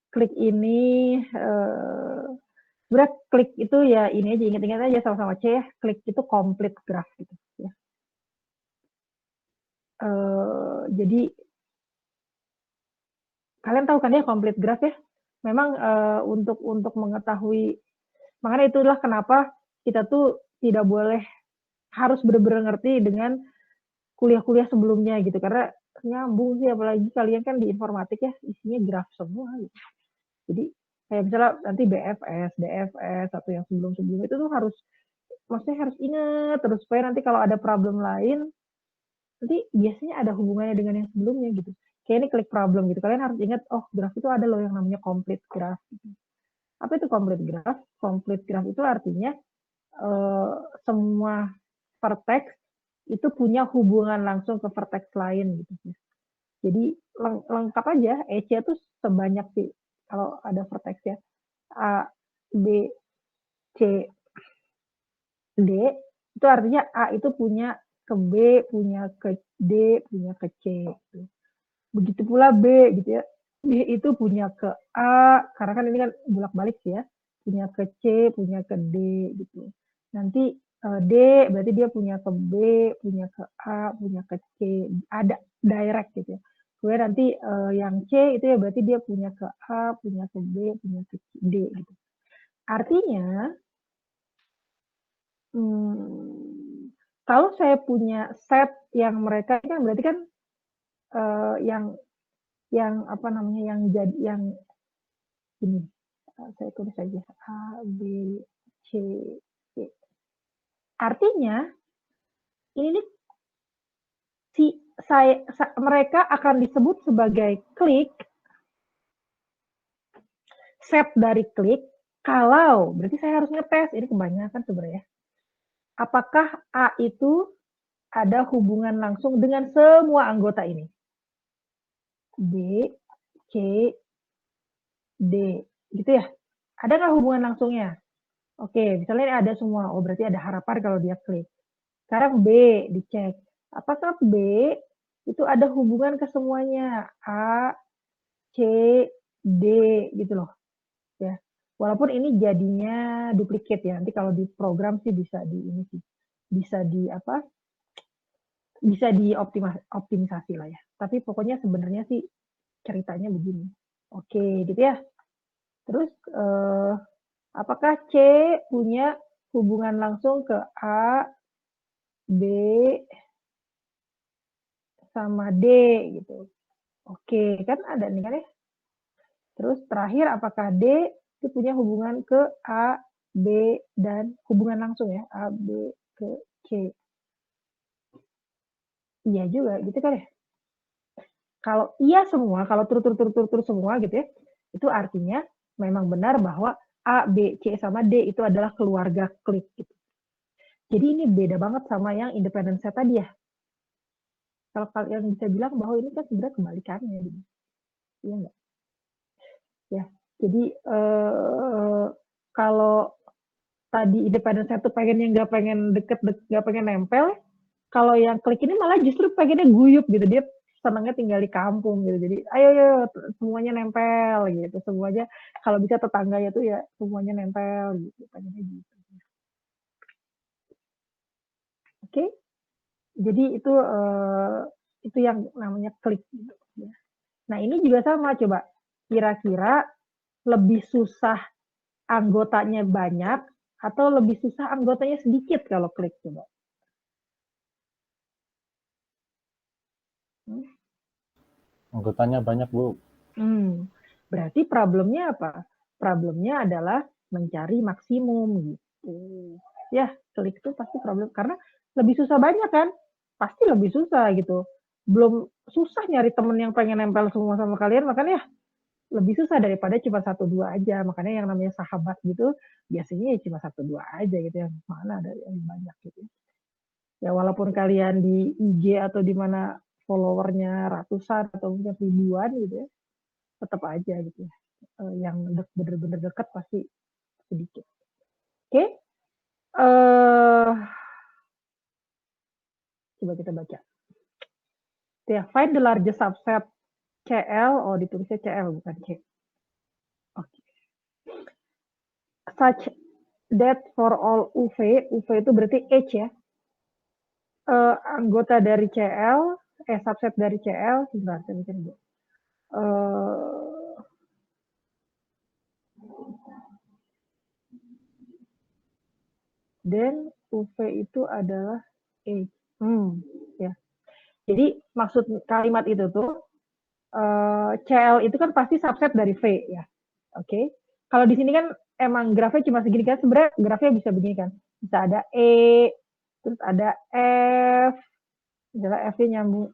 klik ini sebenarnya klik itu ya ini aja, ingat-ingat aja sama-sama C ya, klik itu complete graph gitu ya. Jadi kalian tahu kan ya complete graph ya, memang untuk mengetahui, makanya itulah kenapa kita tuh tidak boleh harus benar-benar ngerti dengan kuliah-kuliah sebelumnya gitu, karena nyambung sih, apalagi kalian kan di informatik ya isinya graf semua gitu. Jadi kayak misalnya nanti BFS, DFS atau yang sebelum-sebelum itu tuh harus, maksudnya harus ingat terus supaya nanti kalau ada problem lain nanti biasanya ada hubungannya dengan yang sebelumnya gitu. Kayak ini klik problem gitu, kalian harus ingat, oh graf itu ada loh yang namanya complete graph gitu. Apa itu complete graph? Complete graph itu artinya semua vertex itu punya hubungan langsung ke vertex lain gitu. Jadi lengkap aja, EC itu sebanyak sih kalau ada vertex ya. A, B, C, D, itu artinya A itu punya ke B, punya ke D, punya ke C. Gitu. Begitu pula B gitu ya. B itu punya ke A, karena kan ini kan bolak-balik sih ya. Punya ke C, punya ke D gitu. Nanti D berarti dia punya ke B, punya ke A, punya ke C. Ada direct gitu ya. Kemudian nanti yang C itu ya berarti dia punya ke A, punya ke B, punya ke D gitu. Artinya kalau saya punya set yang mereka kan berarti kan yang apa namanya yang jadi yang ini saya tulis saja A B C D. Artinya ini mereka akan disebut sebagai klik, set dari klik, kalau berarti saya harus ngetes, ini kebanyakan sebenarnya. Apakah A itu ada hubungan langsung dengan semua anggota ini? B, C, D, gitu ya? Ada nggak hubungan langsungnya? Oke, misalnya ada semua, oh berarti ada harapan kalau dia klik. Sekarang B, dicek. Apakah B itu ada hubungan ke semuanya? A, C, D, gitu loh. Ya. Walaupun ini jadinya duplikat ya. Nanti kalau di program sih bisa di ini sih. Bisa di apa? Bisa dioptimisasi lah ya. Tapi pokoknya sebenarnya sih ceritanya begini. Oke, gitu ya. Terus apakah C punya hubungan langsung ke A, B, sama D gitu. Oke, kan ada nih kan ya. Terus terakhir apakah D itu punya hubungan ke A, B, dan hubungan langsung ya, A, B, ke C. Iya juga, gitu kan ya. Kalau iya semua, kalau tur semua gitu ya, itu artinya memang benar bahwa A, B, C, sama D itu adalah keluarga klik. Gitu. Jadi ini beda banget sama yang independent set tadi ya. Kalau kalian bisa bilang bahwa ini kan sebenarnya kebalikannya. Gitu. Iya enggak? Ya, jadi kalau tadi independent set tuh pengen yang nggak pengen deket, nggak pengen nempel, kalau yang klik ini malah justru pengennya guyup gitu, dia senangnya tinggal di kampung gitu, jadi ayo semuanya nempel gitu, semuanya kalau bisa tetangganya tuh ya semuanya nempel gitu, pengennya gitu. Oke, jadi itu yang namanya klik gitu. Nah ini juga sama, coba kira-kira lebih susah anggotanya banyak atau lebih susah anggotanya sedikit kalau klik, coba. Anggotanya banyak, Bu. Berarti problemnya apa? Problemnya adalah mencari maksimum gitu. Ya, klik itu pasti problem karena lebih susah banyak kan? Pasti lebih susah gitu. Belum susah nyari temen yang pengen nempel semua sama kalian, makanya ya lebih susah daripada cuma satu dua aja. Makanya yang namanya sahabat gitu biasanya ya cuma satu dua aja gitu, yang mana ada yang banyak gitu. Ya walaupun kalian di IG atau di mana followernya ratusan atau mungkin ribuan gitu ya, tetap aja gitu ya. Yang bener-bener dekat pasti sedikit. Oke, coba kita baca. Ya, find the largest subset CL, oh ditulisnya CL bukan C. such that for all UV itu berarti H ya, anggota dari CL, subset dari CL, sebentar saya bikin dulu. Dan UV itu adalah H. Ya. Jadi maksud kalimat itu tuh CL itu kan pasti subset dari V ya. Oke. Kalau di sini kan emang grafnya cuma segini kan, sebenarnya grafnya bisa begini kan. Bisa ada E, terus ada F, misalnya F-nya nyambung.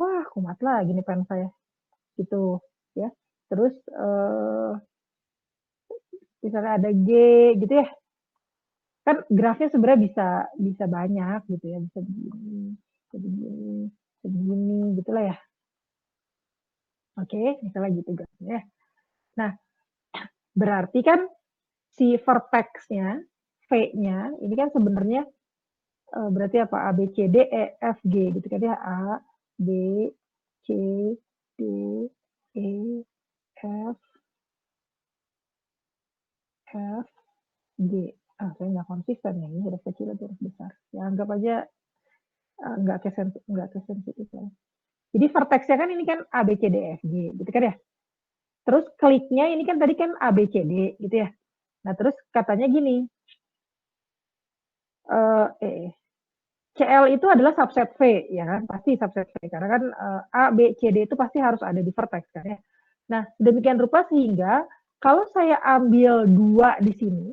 Wah, kumat lagi nih pen saya. Gitu ya. Terus misalnya ada G gitu ya. Kan grafnya sebenarnya bisa banyak gitu ya, bisa begini, bisa begini, bisa begini gitulah ya. Oke, misalnya gitu grafnya ya. Nah, berarti kan si vertex-nya, V-nya, ini kan sebenarnya berarti apa? A, B, C, D, E, F, G gitu kan ya. A, B, C, D, E, F, F, G. Saya nggak konsisten ya, ini huruf kecil atau huruf besar. Ya anggap aja nggak ke sensitif ya. Jadi vertex-nya kan ini kan A, B, C, D, E, F, G gitu kan ya. Terus kliknya ini kan tadi kan A, B, C, D gitu ya. Nah terus katanya gini, CL itu adalah subset V, ya kan? Pasti subset V, karena kan A, B, C, D itu pasti harus ada di vertex kan ya. Nah, demikian rupa sehingga kalau saya ambil dua di sini,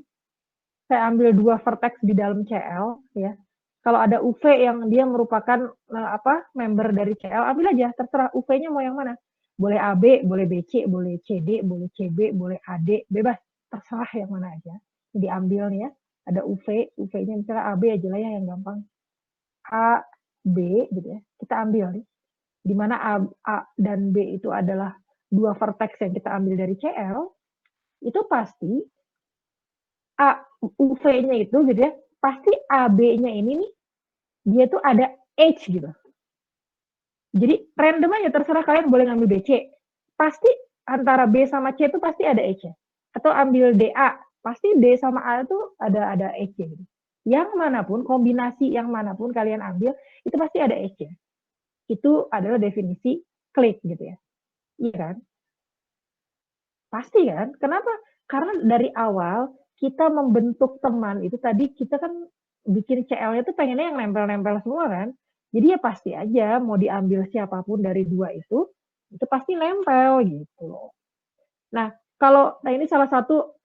saya ambil dua vertex di dalam CL, ya. Kalau ada UV yang dia merupakan member dari CL, ambil aja, terserah UV-nya mau yang mana. Boleh AB, boleh BC, boleh CD, boleh CB, boleh AD, bebas, terserah yang mana aja. Diambil nih ya, ada UV, UV-nya misalnya AB aja lah ya yang gampang. A, B gitu ya, kita ambil nih. Di mana A dan B itu adalah dua vertex yang kita ambil dari CL, itu pasti UV-nya itu gitu ya, pasti AB-nya ini nih, dia tuh ada H gitu. Jadi random aja, terserah kalian boleh ngambil BC. Pasti antara B sama C itu pasti ada H-nya. Atau ambil DA, pasti D sama A itu ada H-nya gitu. Yang manapun, kombinasi yang manapun kalian ambil, itu pasti ada H-nya. Itu adalah definisi klik gitu ya. Iya kan? Pasti kan? Kenapa? Karena dari awal kita membentuk teman itu tadi kita kan bikin CL-nya tuh pengennya yang nempel-nempel semua kan. Jadi ya pasti aja mau diambil siapapun dari dua itu pasti nempel gitu loh. Nah, nah ini salah satu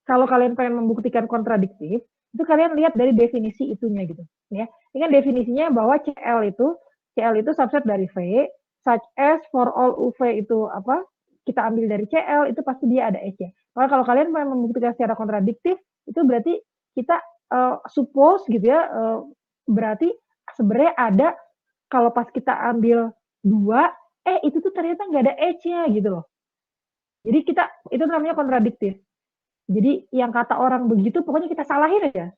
kalau kalian pengen membuktikan kontradiktif, itu kalian lihat dari definisi itunya gitu ya. Ini kan definisinya bahwa CL itu subset dari V, such as for all UV itu apa? Kita ambil dari CL itu pasti dia ada H-nya. Maka kalau kalian pengen membuktikan secara kontradiktif, itu berarti kita suppose gitu ya, berarti sebenarnya ada kalau pas kita ambil dua, itu tuh ternyata nggak ada H-nya gitu loh. Jadi itu namanya kontradiktif. Jadi yang kata orang begitu pokoknya kita salahin aja.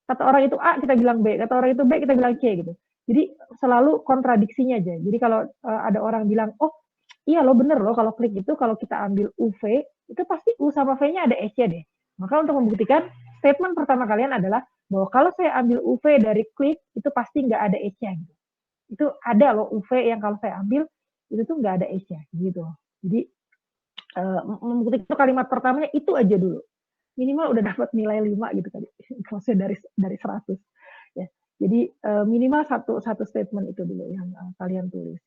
Kata orang itu A kita bilang B, kata orang itu B kita bilang C gitu. Jadi selalu kontradiksinya aja. Jadi kalau ada orang bilang, oh iya lo bener loh kalau klik itu kalau kita ambil UV itu pasti U sama V-nya ada S-nya deh. Maka untuk membuktikan statement pertama kalian adalah bahwa kalau saya ambil UV dari klik itu pasti nggak ada S-nya gitu. Itu ada loh UV yang kalau saya ambil itu tuh nggak ada S-nya gitu. Jadi membuktikan kalimat pertamanya itu aja dulu. Minimal udah dapat nilai 5 gitu tadi. Kalau dari 100 ya. Jadi minimal satu statement itu dulu yang kalian tulis.